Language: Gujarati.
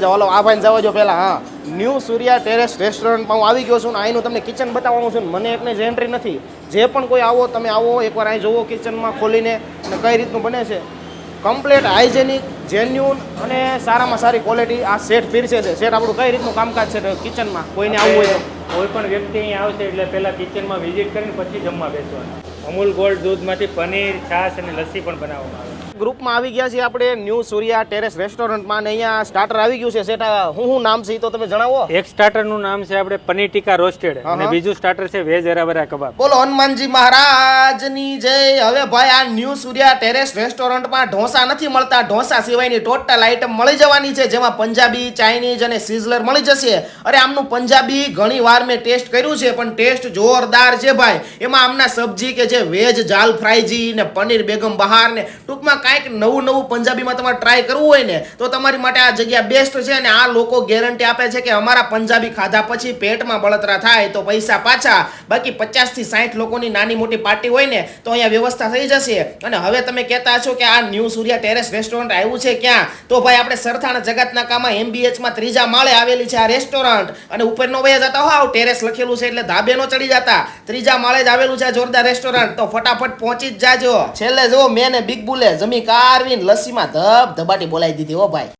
ચાલો આ ભાઈને જવા જો પહેલાં. હા, ન્યૂ સૂર્યા ટેરેસ રેસ્ટોરન્ટમાં હું આવી ગયો છું ને અહીંનું તમને કિચન બતાવવાનું છું ને મને એકને જ એન્ટ્રી નથી. જે પણ કોઈ આવો તમે આવો એકવાર અહીં જોવો કિચનમાં ખોલીને અને કઈ રીતનું બને છે. કમ્પ્લીટ હાઇજેનિક, જેન્યુન અને સારામાં સારી ક્વોલિટી આ સેટ પીરસે છે. સેટ આપણું કઈ રીતનું કામકાજ છે કિચનમાં કોઈને આવવું હોય તો કોઈ પણ વ્યક્તિ અહીં આવશે એટલે પહેલા કિચનમાં વિઝિટ કરીને પછી જમવા બેસવાનું. અમૂલ ગોલ્ડ દૂધમાંથી પનીર, છાશ અને લસ્સી પણ બનાવવામાં આવે. ગ્રુપમાં આવી ગયા છીએ આપણે ન્યૂ સૂર્યા ટેરેસ રેસ્ટોરન્ટમાં અને અહીંયા સ્ટાર્ટર આવી ગયું છે. સેટ હું નામ છે એ તો તમે જણાવો. એક સ્ટાર્ટરનું નામ છે આપણે પનીર ટીકા રોસ્ટેડ અને બીજું સ્ટાર્ટર છે વેજ હરાભરા કબાબ. બોલો હનુમાનજી મહારાજની જય. હવે ભાઈ આ ન્યૂ સૂર્યા ટેરેસ રેસ્ટોરન્ટમાં ઢોસા નથી મળતા. ઢોસા સિવાયની ટોટલ આઈટમ મળી જવાની છે, જેમાં પંજાબી, ચાઇનીઝ અને સિઝલર મળી જશે. અરે આમનું પંજાબી ઘણી વાર મેં ટેસ્ટ કર્યું છે પણ ટેસ્ટ જોરદાર છે ભાઈ. એમાં આમના સબ્જી કે જે વેજ જાલ ફ્રાઈજી ને પનીર બેગમ બહાર ને ટૂંકમાં કાંઈક નવું પંજાબીમાં તમારે ટ્રાય કરવું હોય ને તો તમારી માટે આ જગ્યા બેસ્ટ છે. અને આ લોકો ગેરંટી આપે છે કે અમારા પંજાબી ખાધા પછી પેટમાં બળતરા થાય તો પૈસા પાછા. બાકી 50 થી 60 લોકોની નાની મોટી પાર્ટી હોય ને તો અહીંયા વ્યવસ્થા થઈ જશે. અને હવે તમે કહેતા છો કે આ ન્યૂ સૂર્યા ટેરેસ રેસ્ટોરન્ટ આવ્યું છે ક્યાં, તો ભાઈ આપણે સરથાણા જગતનાકામાં MBHમાં 3જા માળે આવેલી છે આ રેસ્ટોરન્ટ. અને ઉપર નો વયા જતા હો ટેરેસ લખેલું છે એટલે ધાબે નો ચડી જતા, 3જા માળે જ આવેલું છે જોરદાર રેસ્ટોરન્ટ. તો ફટાફટ પહોંચી જ જાજો. છેલ્લે જો મેં ને બિગ બુલે જમી કારવીને લસ્સીમાં ધબ ધબાટી બોલાવી દીધી હો ભાઈ.